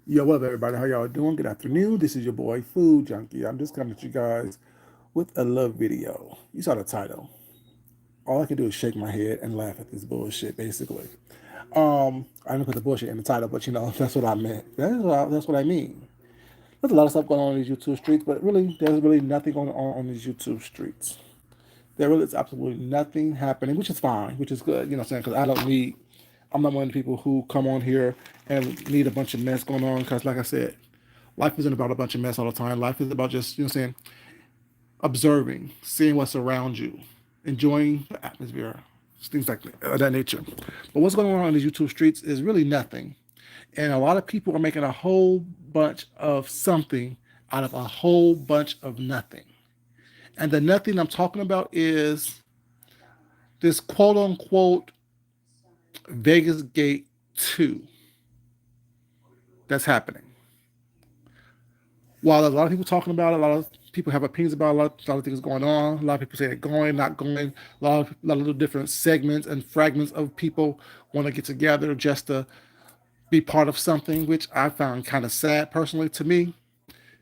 Yo, what up, everybody? How y'all doing? Good afternoon. This is your boy, Food Junkie. I'm just coming at you guys with a love video. You saw the title. All I can do is shake my head and laugh at this bullshit, basically. I didn't put the bullshit in the title, but that's what I meant. That's what I mean. There's a lot of stuff going on these YouTube streets, but really, there's really nothing going on these YouTube streets. There really is absolutely nothing happening, which is fine, which is good, you know what I'm saying? Because I'm not one of the people who come on here and need a bunch of mess going on. Because, like I said, life isn't about a bunch of mess all the time. Life is about just, you know what I'm saying, observing, seeing what's around you, enjoying the atmosphere, things like that nature. But what's going on these YouTube streets is really nothing. And a lot of people are making a whole bunch of something out of a whole bunch of nothing. And the nothing I'm talking about is this quote unquote Vegas Gate 2 that's happening. While a lot of people talking about it, a lot of people have opinions about it, a lot of things going on. A lot of people say it going, not going. A lot of little different segments and fragments of people want to get together just to be part of something, which I found kind of sad personally to me,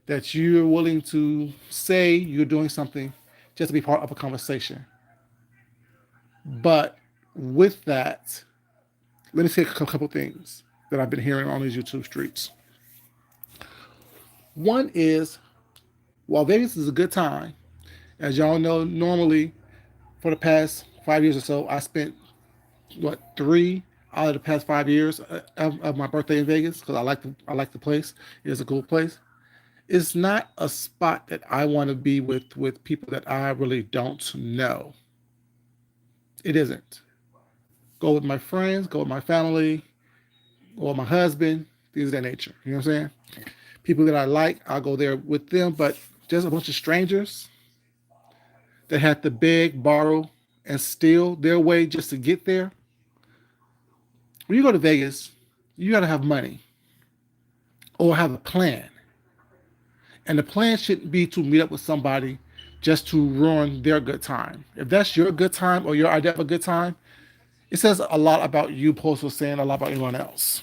that you're willing to say you're doing something just to be part of a conversation. But with that, let me say a couple things that I've been hearing on these YouTube streets. One is, while Vegas is a good time, as y'all know, normally for the past 5 years or so, I spent what 3 out of the past 5 years of my birthday in Vegas because I like the place. It's a cool place. It's not a spot that I want to be with people that I really don't know. It isn't. Go with my friends, go with my family, go with my husband, things of that nature. You know what I'm saying? People that I like, I'll go there with them. But just a bunch of strangers that had to beg, borrow, and steal their way just to get there. When you go to Vegas, you got to have money or have a plan. And the plan shouldn't be to meet up with somebody just to ruin their good time. If that's your good time or your idea of a good time, it says a lot about you, opposed to saying a lot about anyone else.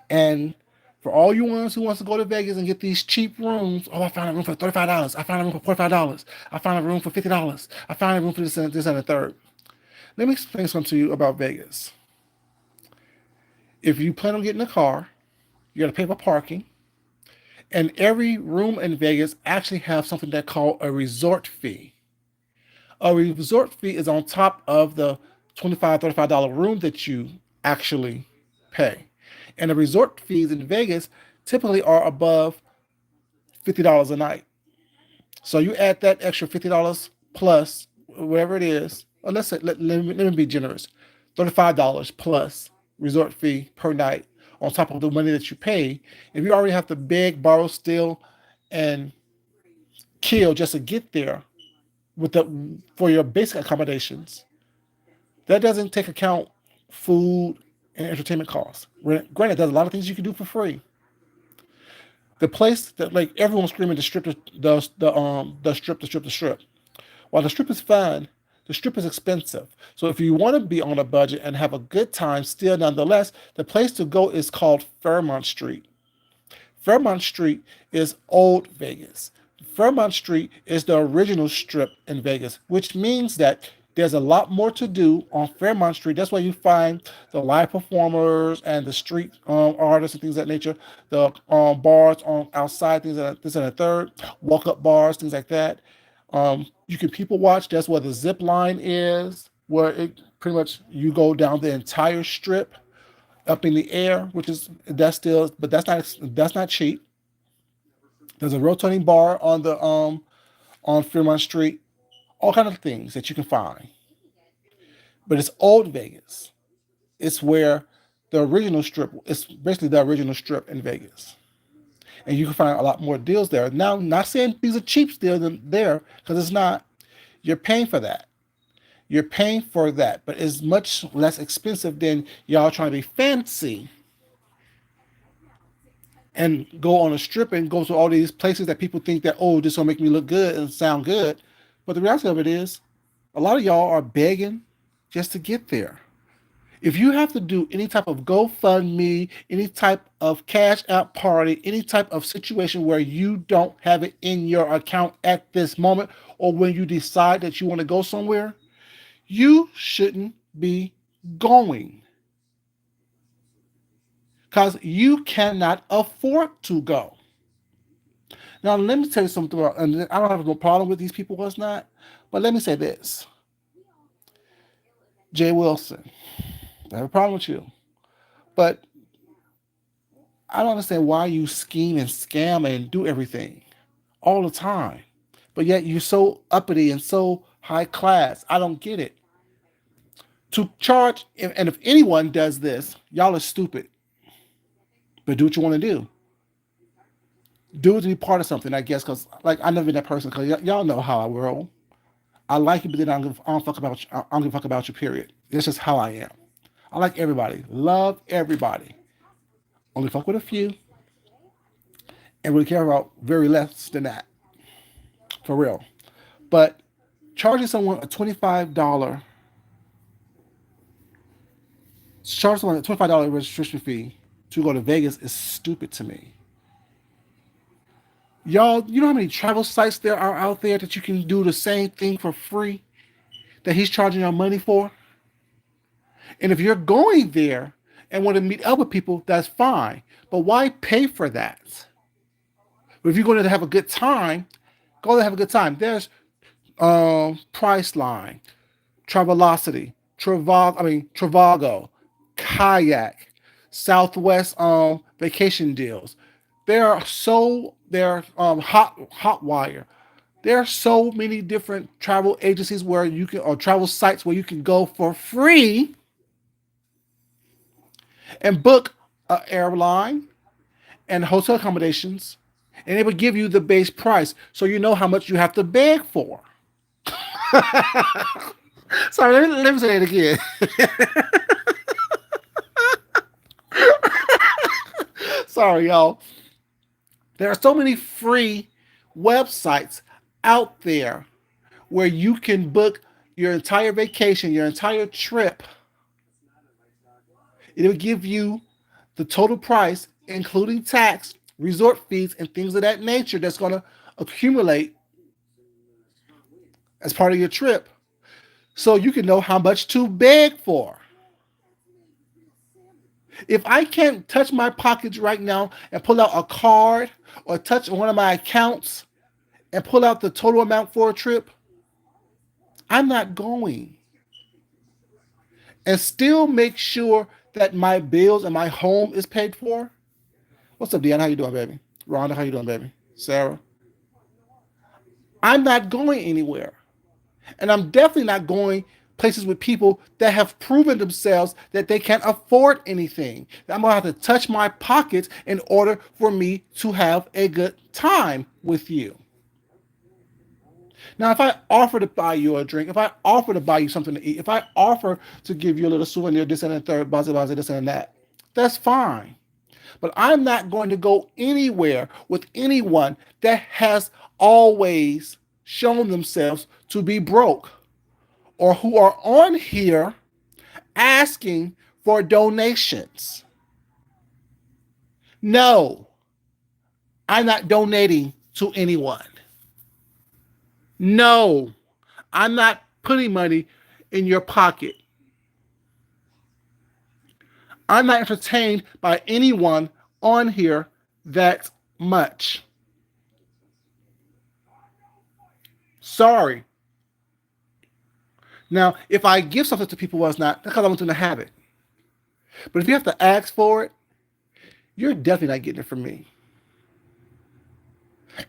And for all you ones who wants to go to Vegas and get these cheap rooms, oh, I found a room for $35. I found a room for $45. I found a room for $50. I found a room for this and the third. Let me explain something to you about Vegas. If you plan on getting a car, you got to pay for parking. And every room in Vegas actually have something that called a resort fee. A resort fee is on top of the $25, $35 room that you actually pay. And the resort fees in Vegas typically are above $50 a night. So you add that extra $50 plus whatever it is, or let's say, let me be generous, $35 plus resort fee per night on top of the money that you pay. If you already have to beg, borrow, steal, and kill just to get there with the for your basic accommodations, that doesn't take account food and entertainment costs. Granted, there's a lot of things you can do for free. The place that like everyone's screaming the strip. While the strip is fun, the strip is expensive. So if you want to be on a budget and have a good time still nonetheless, the place to go is called Fairmont Street. Fairmont Street is old Vegas. Fairmont Street is the original strip in Vegas, which means that there's a lot more to do on Fairmont Street. That's why you find the live performers and the street artists and things of that nature, the bars on outside, things like this and a third, walk up bars, things like that. You can people watch. That's where the zip line is, where it pretty much you go down the entire strip up in the air, which is that's still, but that's not cheap. There's a rotating bar on Fremont Street, all kind of things that you can find. But it's old Vegas. It's where the original strip. It's basically the original strip in Vegas, and you can find a lot more deals there. Now, not saying these are cheap deals there because it's not. You're paying for that. You're paying for that, but it's much less expensive than y'all trying to be fancy and go on a strip and go to all these places that people think that, oh, this will make me look good and sound good. But the reality of it is, a lot of y'all are begging just to get there. If you have to do any type of GoFundMe, any type of cash out party, any type of situation where you don't have it in your account at this moment, or when you decide that you want to go somewhere, you shouldn't be going because you cannot afford to go. Now, let me tell you something, and I don't have no problem with these people, was not, but let me say this. Jay Wilson, I have a problem with you, but I don't understand why you scheme and scam and do everything all the time, but yet you're so uppity and so high class. I don't get it. To charge, and if anyone does this, y'all are stupid, but do what you want to do. Do it to be part of something, I guess, because like I never been that person. Because y'all know how I roll. I like you, but then I don't fuck about you. I don't give a fuck about you. Period. That's just how I am. I like everybody, love everybody. Only fuck with a few, and really care about very less than that, for real. But charging someone a $25 registration fee to go to Vegas is stupid to me. Y'all, you know how many travel sites there are out there that you can do the same thing for free that he's charging your money for? And if you're going there and want to meet other people, that's fine. But why pay for that? But if you're going to have a good time, go there and have a good time. There's Priceline, Travelocity, Travago, Kayak, Southwest vacation deals. Hotwire. There are so many different travel agencies where you can, or travel sites where you can go for free and book an airline and hotel accommodations, and they would give you the base price so you know how much you have to beg for. Sorry, let me say it again. Sorry, y'all. There are so many free websites out there where you can book your entire vacation, your entire trip. It will give you the total price, including tax, resort fees, and things of that nature that's going to accumulate as part of your trip so you can know how much to beg for. If I can't touch my pockets right now and pull out a card or touch one of my accounts and pull out the total amount for a trip, I'm not going. And still make sure that my bills and my home is paid for. What's up, Deanna? How you doing, baby? Rhonda, how you doing, baby? Sarah? I'm not going anywhere. And I'm definitely not going places with people that have proven themselves that they can't afford anything. I'm going to have to touch my pockets in order for me to have a good time with you. Now, if I offer to buy you a drink, if I offer to buy you something to eat, if I offer to give you a little souvenir, this and the third, this and that, that's fine. But I'm not going to go anywhere with anyone that has always shown themselves to be broke or who are on here asking for donations. No, I'm not donating to anyone. No, I'm not putting money in your pocket. I'm not entertained by anyone on here that much. Sorry. Now, if I give something to people, it's not because I want them to have it. But if you have to ask for it, you're definitely not getting it from me.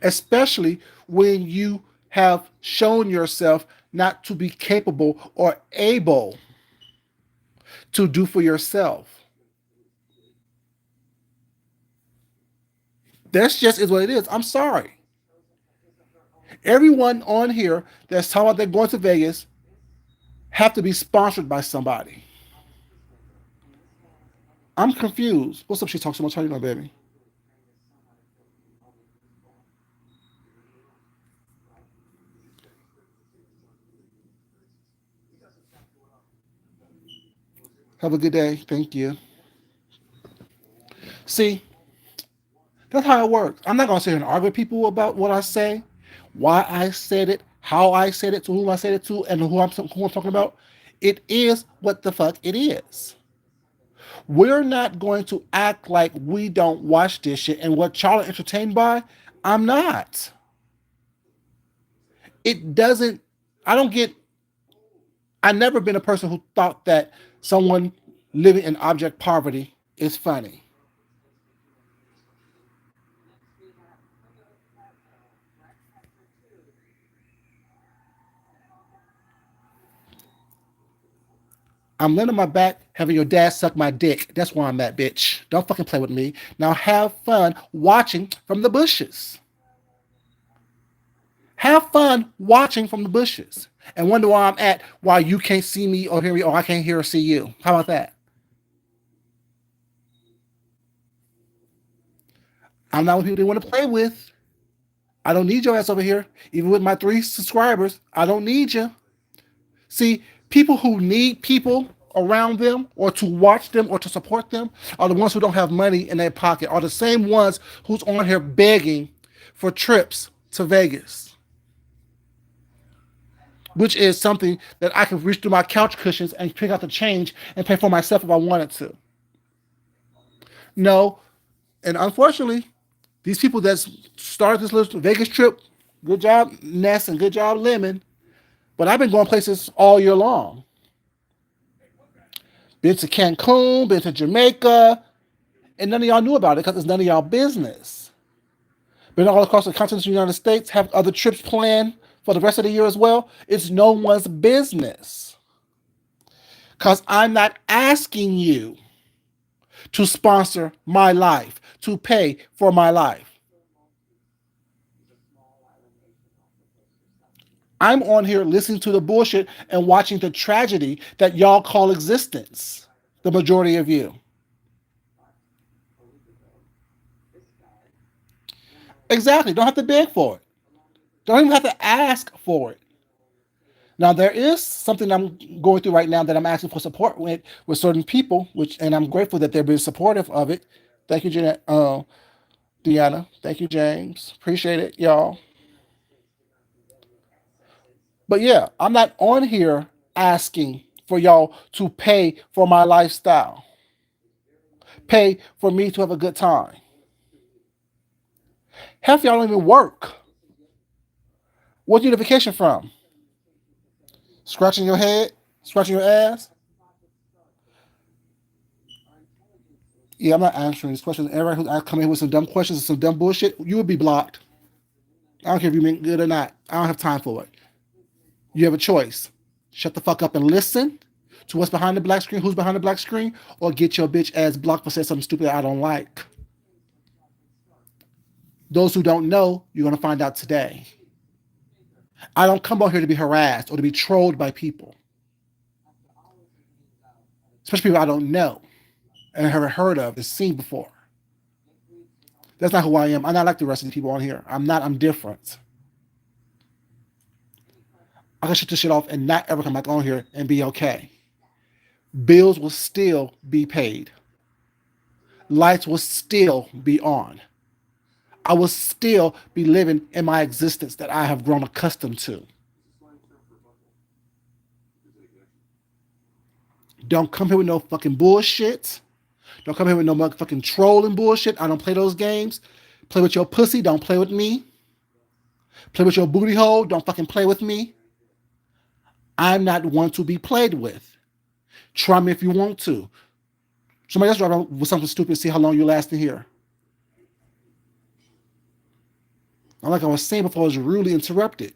Especially when you have shown yourself not to be capable or able to do for yourself. That's just is what it is. I'm sorry. Everyone on here that's talking about they're going to Vegas have to be sponsored by somebody. I'm confused. What's up? She talks so much. How you doing, baby? Have a good day. Thank you. See, that's how it works. I'm not gonna sit here and argue with people about what I say, why I said it, how I said it, to whom I said it to, and who I'm talking about. It is what the fuck it is. We're not going to act like we don't watch this shit and what y'all are entertained by. I'm not. It doesn't. I don't get. I've never been a person who thought that someone living in object poverty is funny. I'm laying on my back having your dad suck my dick. That's where I'm at, bitch. Don't fucking play with me. Now have fun watching from the bushes. Have fun watching from the bushes. And wonder where I'm at while you can't see me or hear me or I can't hear or see you. How about that? I'm not with people they want to play with. I don't need your ass over here. Even with my 3 subscribers, I don't need you. See, people who need people around them or to watch them or to support them are the ones who don't have money in their pocket, are the same ones who's on here begging for trips to Vegas, which is something that I can reach through my couch cushions and pick out the change and pay for myself if I wanted to. No, and unfortunately, these people that started this little Vegas trip, good job, Ness, and good job, Lemon, but I've been going places all year long. Been to Cancun, been to Jamaica, and none of y'all knew about it because it's none of y'all business. Been all across the continent of the United States, have other trips planned for the rest of the year as well. It's no one's business. Because I'm not asking you to sponsor my life, to pay for my life. I'm on here listening to the bullshit and watching the tragedy that y'all call existence, the majority of you. Exactly. Don't have to beg for it. Don't even have to ask for it. Now there is something I'm going through right now that I'm asking for support with certain people, which and I'm grateful that they're being supportive of it. Thank you, Deanna. Thank you, James. Appreciate it, y'all. But yeah, I'm not on here asking for y'all to pay for my lifestyle, pay for me to have a good time. Half y'all don't even work. What you get a vacation from? Scratching your head, scratching your ass. Yeah, I'm not answering these questions. Everybody who's coming in with some dumb questions and some dumb bullshit, you would be blocked. I don't care if you mean good or not. I don't have time for it. You have a choice. Shut the fuck up and listen to what's behind the black screen, who's behind the black screen, or get your bitch ass blocked for saying something stupid that I don't like. Those who don't know, you're gonna find out today. I don't come out here to be harassed or to be trolled by people, especially people I don't know and haven't heard of and seen before. That's not who I am. I'm not like the rest of the people on here. I'm not. I'm different. I can shut this shit off and not ever come back on here and be okay. Bills will still be paid. Lights will still be on. I will still be living in my existence that I have grown accustomed to. Don't come here with no fucking bullshit. Don't come here with no motherfucking trolling bullshit. I don't play those games. Play with your pussy. Don't play with me. Play with your booty hole. Don't fucking play with me. I'm not one to be played with. Try me if you want to. Somebody else drive with something stupid. See how long you last in here. Like I was saying before, I was rudely interrupted.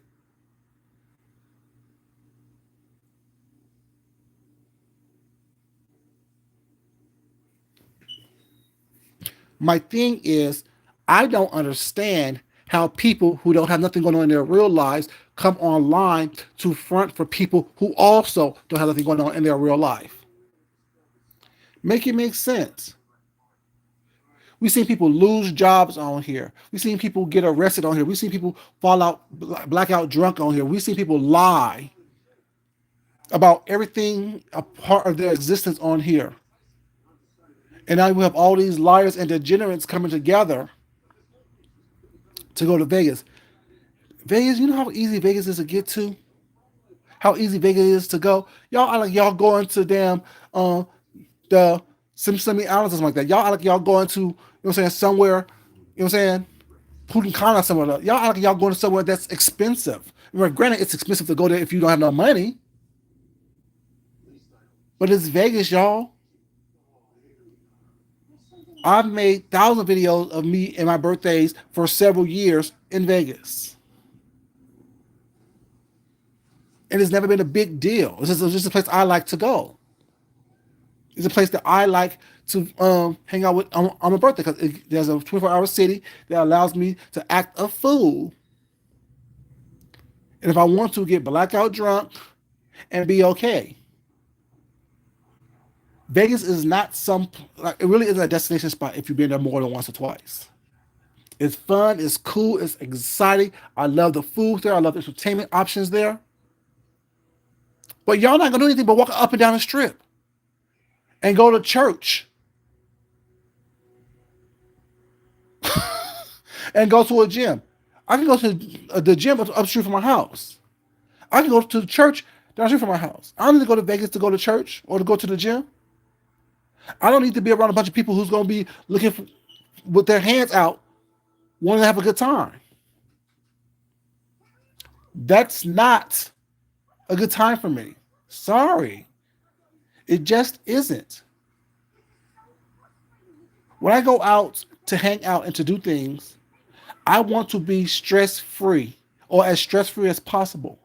My thing is, I don't understand how people who don't have nothing going on in their real lives come online to front for people who also don't have nothing going on in their real life. Make it make sense. We've seen people lose jobs on here. We've seen people get arrested on here. We've seen people fall out, black out drunk on here. We've seen people lie about everything a part of their existence on here. And now we have all these liars and degenerates coming together to go to Vegas. Vegas, you know how easy Vegas is to get to? How easy Vegas is to go? Y'all are like y'all going to damn the Simsimi Islands or something like that. Y'all are like y'all going to, you know what I'm saying, somewhere, you know what I'm saying, Putin or somewhere. Y'all are like y'all going to somewhere that's expensive. Well, granted, it's expensive to go there if you don't have no money. But it's Vegas, y'all. I've made thousands of videos of me and my birthdays for several years in Vegas. And it's never been a big deal. It's just a place I like to go. It's a place that I like to hang out with on my birthday because there's a 24-hour city that allows me to act a fool. And if I want to get blackout drunk and be okay. Vegas is not like it really is a destination spot if you've been there more than once or twice. It's fun, it's cool, it's exciting. I love the food there, I love the entertainment options there. But y'all not gonna do anything but walk up and down the strip and go to church and go to a gym. I can go to the gym upstream from my house. I can go to the church downstream from my house. I don't need to go to Vegas to go to church or to go to the gym. I don't need to be around a bunch of people who's going to be looking for, with their hands out, wanting to have a good time. That's not a good time for me. Sorry. It just isn't. When I go out to hang out and to do things, I want to be stress free or as stress free as possible.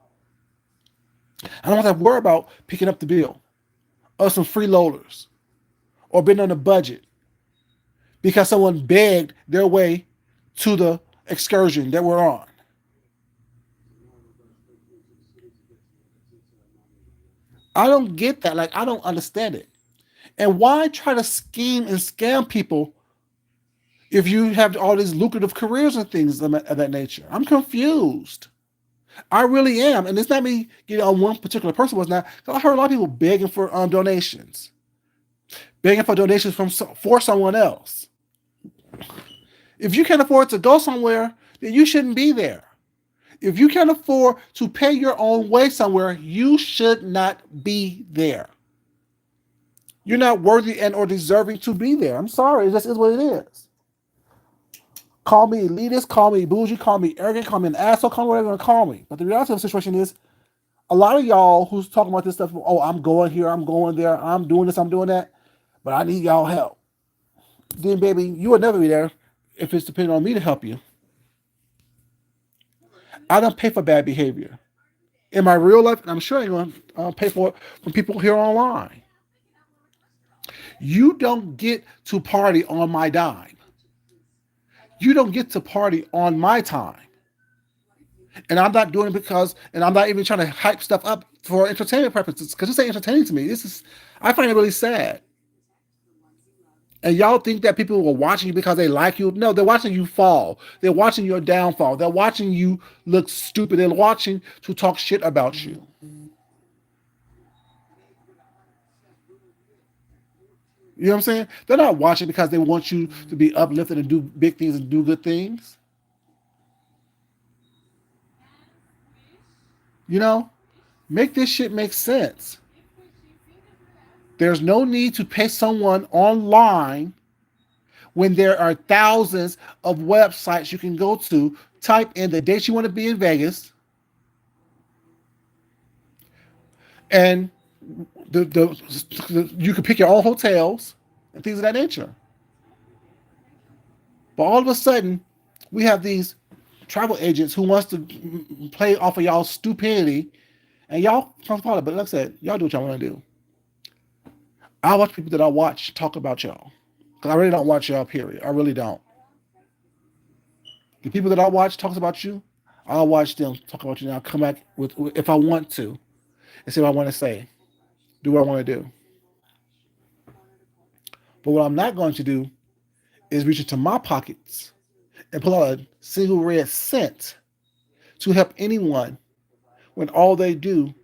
I don't have to worry about picking up the bill or some freeloaders or being on a budget because someone begged their way to the excursion that we're on. I don't get that. Like, I don't understand it. And why try to scheme and scam people if you have all these lucrative careers and things of that nature? I'm confused. I really am. And it's not me getting on one particular person, was not. I heard a lot of people begging for donations, begging for donations for someone else. If you can't afford to go somewhere, then you shouldn't be there. If you can't afford to pay your own way somewhere, you should not be there. You're not worthy and or deserving to be there. I'm sorry. It just is what it is. Call me elitist, call me bougie, call me arrogant, call me an asshole, call me whatever you want to call me. But the reality of the situation is, a lot of y'all who's talking about this stuff, oh, I'm going here, I'm going there, I'm doing this, I'm doing that, but I need y'all help. Then, baby, you will never be there if it's depending on me to help you. I don't pay for bad behavior in my real life, and I'm sure I'm going to pay for it from people here online. You don't get to party on my dime. You don't get to party on my time. And I'm not doing it and I'm not even trying to hype stuff up for entertainment purposes because this ain't entertaining to me. I find it really sad. And y'all think that people are watching you because they like you. No, they're watching you fall. They're watching your downfall. They're watching you look stupid. They're watching to talk shit about you. You know what I'm saying? They're not watching because they want you to be uplifted and do big things and do good things. You know? Make this shit make sense. There's no need to pay someone online when there are thousands of websites you can go to, type in the dates you want to be in Vegas, and you can pick your own hotels and things of that nature. But all of a sudden, we have these travel agents who wants to play off of y'all's stupidity, and y'all come follow. But like I said, y'all do what y'all want to do. I watch people that I watch talk about y'all. Because I really don't watch y'all, period. I really don't. The people that I watch talks about you, I'll watch them talk about you, and I'll come back if I want to, and say what I want to say, do what I want to do. But what I'm not going to do is reach into my pockets and pull out a single red cent to help anyone when all they do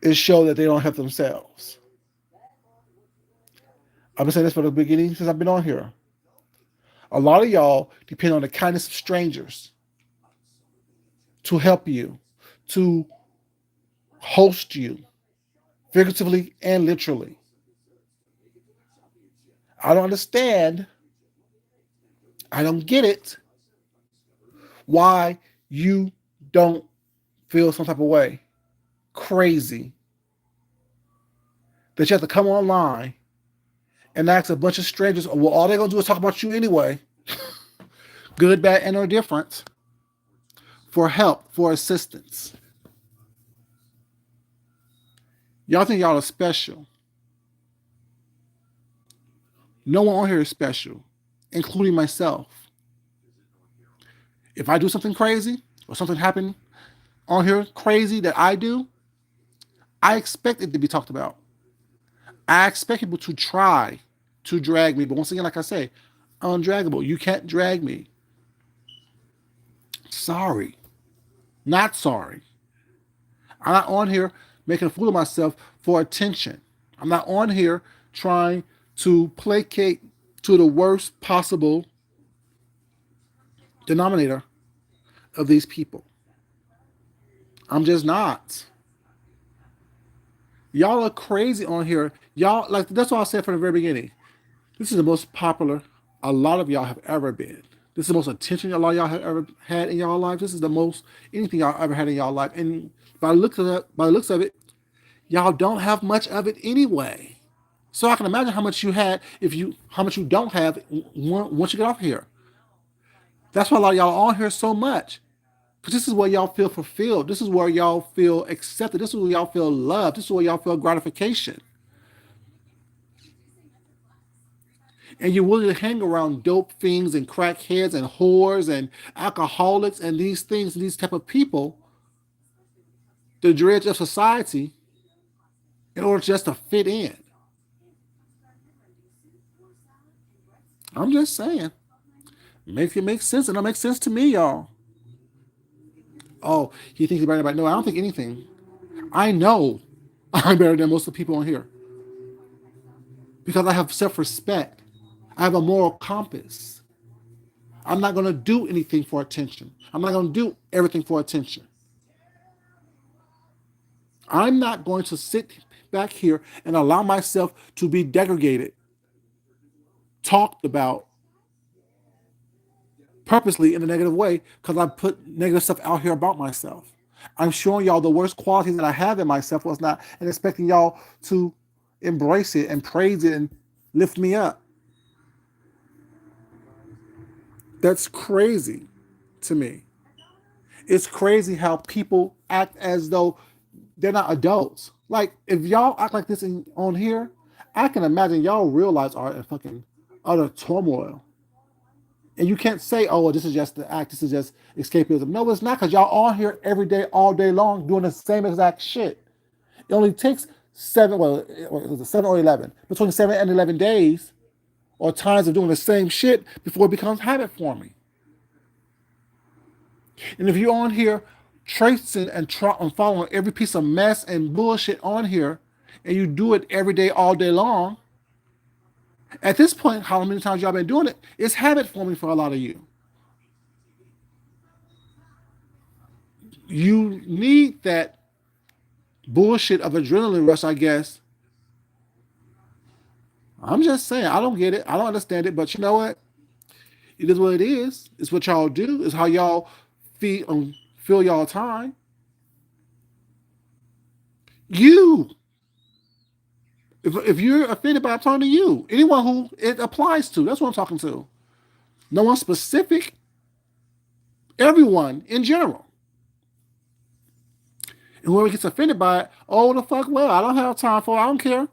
is show that they don't help themselves. I've been saying this from the beginning since I've been on here. A lot of y'all depend on the kindness of strangers to help you, to host you, figuratively and literally. I don't understand. I don't get it. Why you don't feel some type of way. Crazy. That you have to come online and ask a bunch of strangers, well, all they're going to do is talk about you anyway. Good, bad, and or different. For help, for assistance. Y'all think y'all are special. No one on here is special, including myself. If I do something crazy or something happen on here crazy that I do, I expect it to be talked about. I expect people to try to drag me. But once again, like I say, undraggable. You can't drag me. Sorry. Not sorry. I'm not on here making a fool of myself for attention. I'm not on here trying to placate to the worst possible denominator of these people. I'm just not. Y'all are crazy on here. Y'all, like, that's what I said from the very beginning. This is the most popular a lot of y'all have ever been. This is the most attention a lot of y'all have ever had in y'all life. This is the most anything y'all ever had in y'all life. And by the looks of it, y'all don't have much of it anyway. So I can imagine how much you had how much you don't have once you get off here. That's why a lot of y'all are on here so much. Because this is where y'all feel fulfilled. This is where y'all feel accepted. This is where y'all feel loved. This is where y'all feel gratification. And you're willing to hang around dope fiends and crackheads and whores and alcoholics and these things, these type of people, the dregs of society, in order just to fit in. I'm just saying. It makes sense. It don't make sense to me, y'all. Oh, he thinks he's better than anybody. No, I don't think anything. I know I'm better than most of the people on here. Because I have self-respect. I have a moral compass. I'm not going to do anything for attention. I'm not going to do everything for attention. I'm not going to sit back here and allow myself to be degraded, talked about purposely in a negative way because I put negative stuff out here about myself. I'm showing y'all the worst qualities that I have in myself was not and expecting y'all to embrace it and praise it and lift me up. That's crazy to me. It's crazy how people act as though they're not adults. Like, if y'all act like this on here, I can imagine y'all real lives are in fucking utter turmoil. And you can't say, oh, well, this is just the act, this is just escapism. No, it's not, because y'all on here every day, all day long, doing the same exact shit. It only takes 7 or 11, between 7 and 11 days or times of doing the same shit before it becomes habit forming. And if you're on here tracing and following every piece of mess and bullshit on here, and you do it every day, all day long, at this point, how many times y'all been doing it, it's habit forming for a lot of you. You need that bullshit of adrenaline rush, I guess. I'm just saying, I don't get it. I don't understand it, but you know what? It is what it is. It's what y'all do. It's how y'all fill y'all time. You. If you're offended by it, I'm talking to you. Anyone who it applies to. That's what I'm talking to. No one specific. Everyone in general. And whoever gets offended by it, oh, the fuck, well, I don't have time for it. I don't care.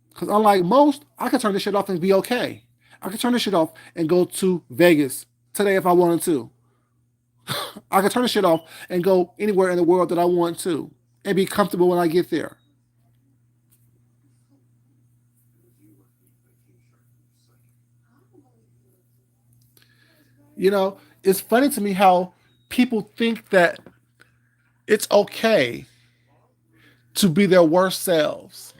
Because unlike most, I can turn this shit off and be okay. I can turn this shit off and go to Vegas today if I wanted to. I can turn this shit off and go anywhere in the world that I want to and be comfortable when I get there. You know, it's funny to me how people think that it's okay to be their worst selves.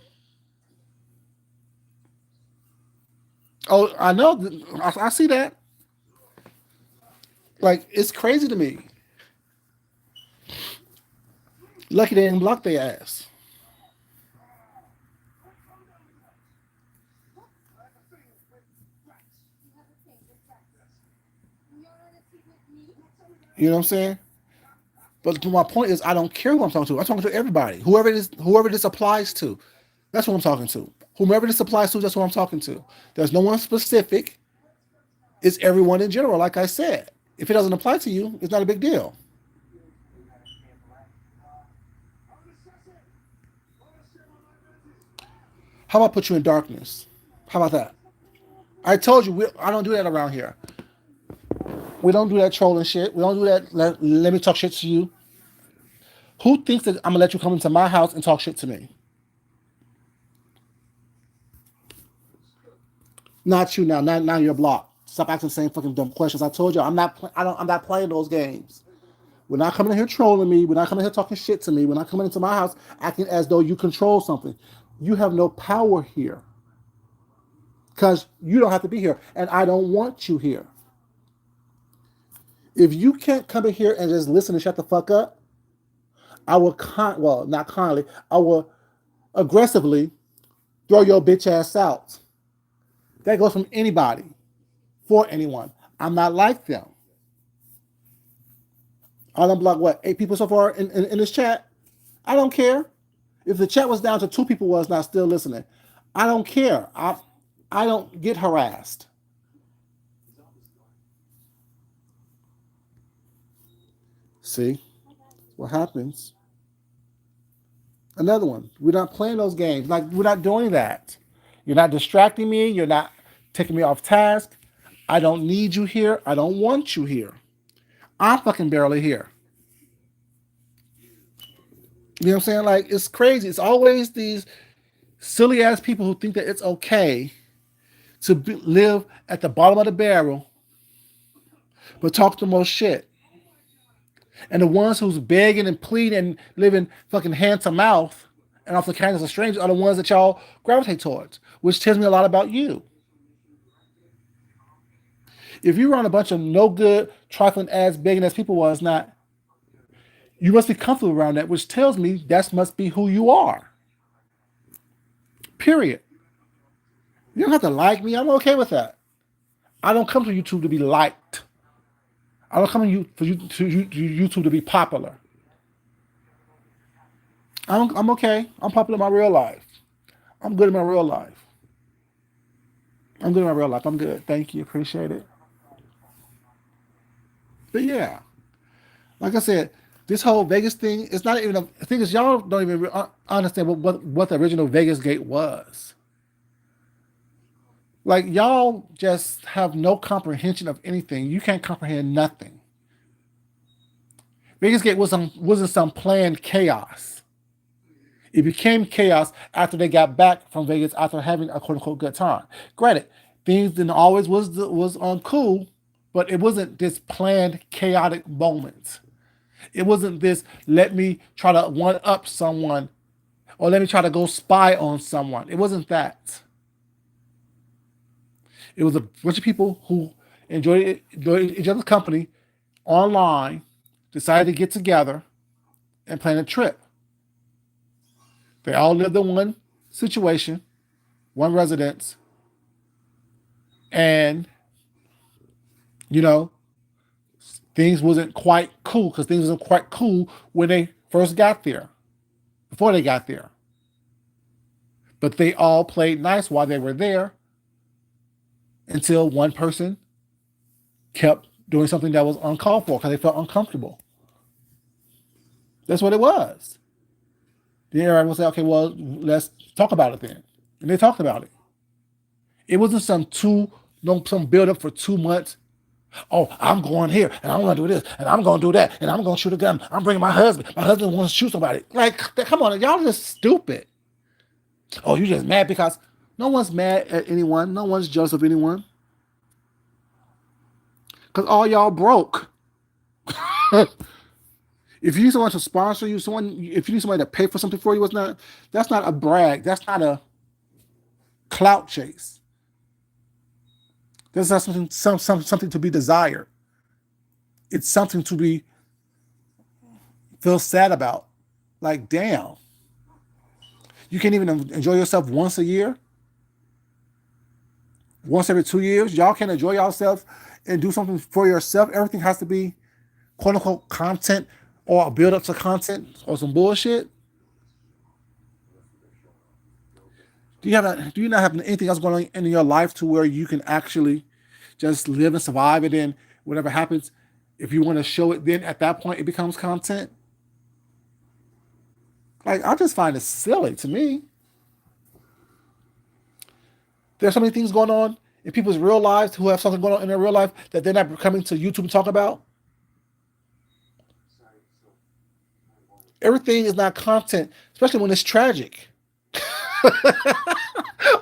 Oh, I know. I see that. Like, it's crazy to me. Lucky they didn't block their ass. You know what I'm saying? But my point is, I don't care who I'm talking to. I'm talking to everybody, whoever this applies to. That's what I'm talking to. Whomever this applies to, that's what I'm talking to. There's no one specific. It's everyone in general. Like I said, if it doesn't apply to you, it's not a big deal. How about put you in darkness? How about that? I told you I don't do that around here. We don't do that trolling shit. We don't do that. Let me talk shit to you. Who thinks that I'm gonna let you come into my house and talk shit to me? Not you now. Now you're blocked. Stop asking the same fucking dumb questions. I told you I'm not. I don't. I'm not playing those games. We're not coming in here trolling me. We're not coming here talking shit to me. We're not coming into my house acting as though you control something. You have no power here because you don't have to be here, and I don't want you here. If you can't come in here and just listen and shut the fuck up, I will well, not kindly, I will aggressively throw your bitch ass out. That goes from anybody for anyone. I'm not like them. I done blocked what, 8 people so far in this chat? I don't care. If the chat was down to 2 people was not still listening, I don't care. I don't get harassed. See what happens? Another one. We're not playing those games. Like, we're not doing that. You're not distracting me. You're not taking me off task. I don't need you here. I don't want you here. I'm fucking barely here. You know what I'm saying? Like, it's crazy. It's always these silly ass people who think that it's okay to live at the bottom of the barrel, but talk the most shit. And the ones who's begging and pleading and living fucking hand to mouth and off the kindness of strangers are the ones that y'all gravitate towards, which tells me a lot about you. If you're around a bunch of no good, trifling ass, begging ass people, well, it's not. You must be comfortable around that, which tells me that must be who you are. Period. You don't have to like me. I'm okay with that. I don't come to YouTube to be liked. I don't come to you for YouTube to be popular. I'm okay. I'm popular in my real life. I'm good in my real life. I'm good in my real life. I'm good. Thank you. Appreciate it. But yeah, like I said, this whole Vegas thing, it's not even a thing is y'all don't even understand what the original Vegas gate was. Like, y'all just have no comprehension of anything. You can't comprehend nothing. Vegas gate wasn't some planned chaos. It became chaos after they got back from Vegas after having a quote unquote good time. Granted, things didn't always was cool, but it wasn't this planned chaotic moment. It wasn't this let me try to one up someone or let me try to go spy on someone. It wasn't that. It was a bunch of people who enjoyed each other's company online, decided to get together and plan a trip. They all lived in one situation, one residence, and you know things wasn't quite cool because things wasn't quite cool when they first got there, before they got there. But they all played nice while they were there until one person kept doing something that was uncalled for because they felt uncomfortable. That's what it was. Then everyone will say, okay, well, let's talk about it then. And they talked about it. It wasn't some build up for 2 months. Oh, I'm going here and I'm going to do this and I'm going to do that and I'm going to shoot a gun. I'm bringing my husband. My husband wants to shoot somebody. Like, come on, y'all just stupid. Oh, you just mad because no one's mad at anyone. No one's jealous of anyone. Because all y'all broke. If you need someone to sponsor you, if you need somebody to pay for something for you, that's not a brag. That's not a clout chase. That's not something to be desired. It's something to be feel sad about. Like, damn, you can't even enjoy yourself once a year, once every 2 years. Y'all can't enjoy yourself and do something for yourself. Everything has to be quote unquote content or a build up to content or some bullshit. Do you not have anything else going on in your life to where you can actually just live and survive, and then whatever happens, if you want to show it, then at that point it becomes content? Like, I just find it silly to me. There's so many things going on in people's real lives who have something going on in their real life that they're not coming to YouTube to talk about. Everything is not content, especially when it's tragic.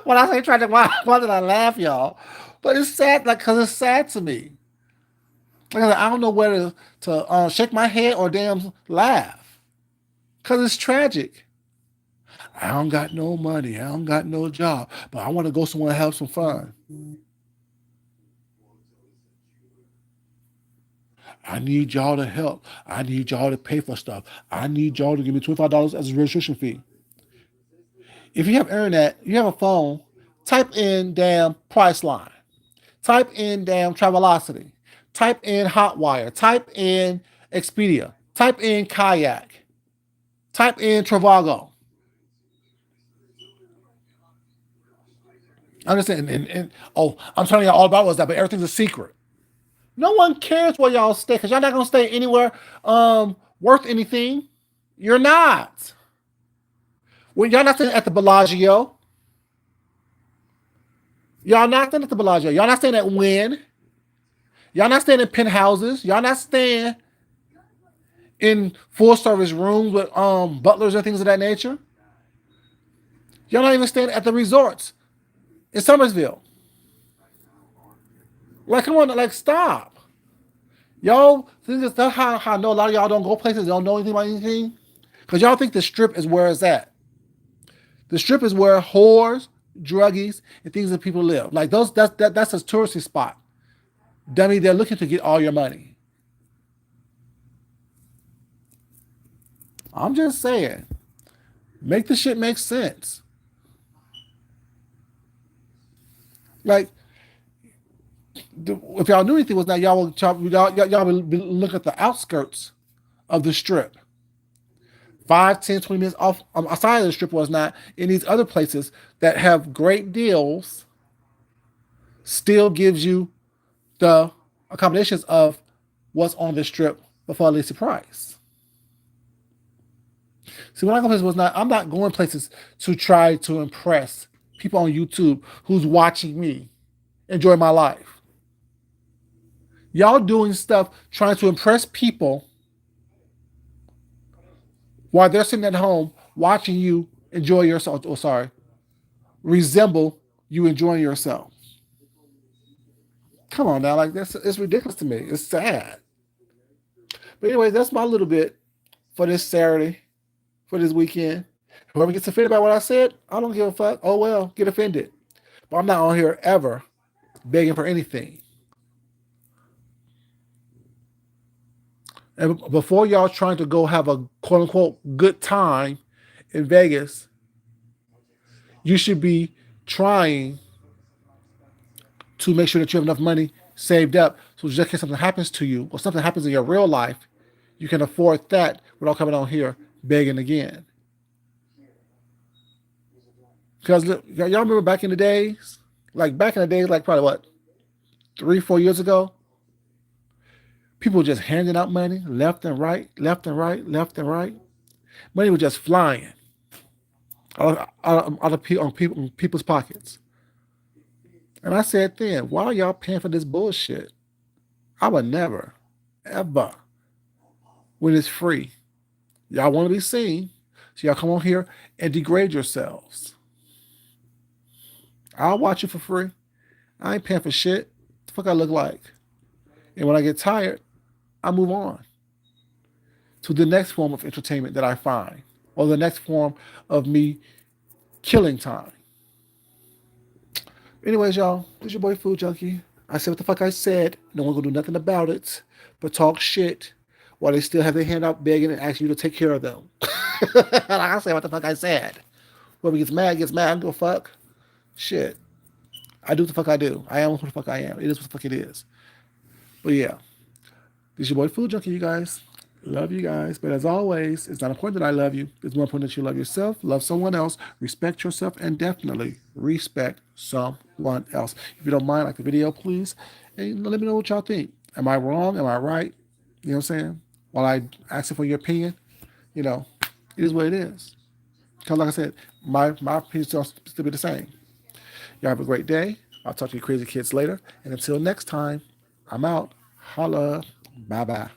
When I say tragic, why did I laugh, y'all? But it's sad, like, because it's sad to me. Like, I don't know whether to shake my head or damn laugh. Because it's tragic. I don't got no money. I don't got no job. But I want to go somewhere and have some fun. I need y'all to help. I need y'all to pay for stuff. I need y'all to give me $25 as a registration fee. If you have internet, you have a phone, type in damn Priceline. Type in damn Travelocity. Type in Hotwire. Type in Expedia. Type in Kayak. Type in Trivago. I understand. Oh, I'm telling y'all all about what's that, but everything's a secret. No one cares where y'all stay because y'all not gonna stay anywhere worth anything. You're not. Well, y'all not staying at the Bellagio. Y'all not staying at the Bellagio. Y'all not staying at Wynn. Y'all not staying in penthouses. Y'all not staying in full service rooms with butlers and things of that nature. Y'all not even staying at the resorts in Summersville. Like, come on, like, stop. Y'all, that's how I know a lot of y'all don't go places, don't know anything about anything. Because y'all think the strip is where it's at. The strip is where whores, druggies, and things that people live. Like, that's a touristy spot. Dummy, they're looking to get all your money. I'm just saying. Make the shit make sense. Like, if y'all knew anything was that y'all would look at the outskirts of the strip. 5, 10, 20 minutes off outside of the strip was not in these other places that have great deals, still gives you the accommodations of what's on the strip before a least price. See, when I go places was not, I'm not going places to try to impress people on YouTube who's watching me enjoy my life. Y'all doing stuff trying to impress people while they're sitting at home watching you enjoy yourself. Oh, sorry, resemble you enjoying yourself. Come on now, like that's it's ridiculous to me. It's sad. But anyway, that's my little bit for this Saturday, for this weekend. Whoever gets offended by what I said, I don't give a fuck. Oh well, get offended. But I'm not on here ever begging for anything. And before y'all trying to go have a quote unquote good time in Vegas, you should be trying to make sure that you have enough money saved up so just in case something happens to you or something happens in your real life, you can afford that without coming on here begging again. Because y'all remember back in the days, like probably what, 3, 4 years ago, people were just handing out money left and right, left and right, left and right. Money was just flying out of people's pockets. And I said then, why are y'all paying for this bullshit? I would never, ever, when it's free. Y'all want to be seen, so y'all come on here and degrade yourselves. I'll watch you for free. I ain't paying for shit. What the fuck I look like? And when I get tired, I move on. to the next form of entertainment that I find, or the next form of me killing time. Anyways, y'all, this your boy Food Junkie. I said what the fuck I said. No one gonna do nothing about it, but talk shit while they still have their hand out begging and asking you to take care of them. Like I said what the fuck I said. Whoever gets mad gets mad. I don't give a fuck. Shit. I do what the fuck I do. I am who the fuck I am. It is what the fuck it is. But yeah, this is your boy Food Junkie, you guys. Love you guys. But as always, it's not important that I love you. It's more important that you love yourself, love someone else, respect yourself, and definitely respect someone else. If you don't mind, like the video, please. And let me know what y'all think. Am I wrong? Am I right? You know what I'm saying? While I ask for your opinion, you know, it is what it is. Because like I said, my opinion still be the same. Y'all have a great day. I'll talk to you crazy kids later. And until next time, I'm out. Holla. Bye bye.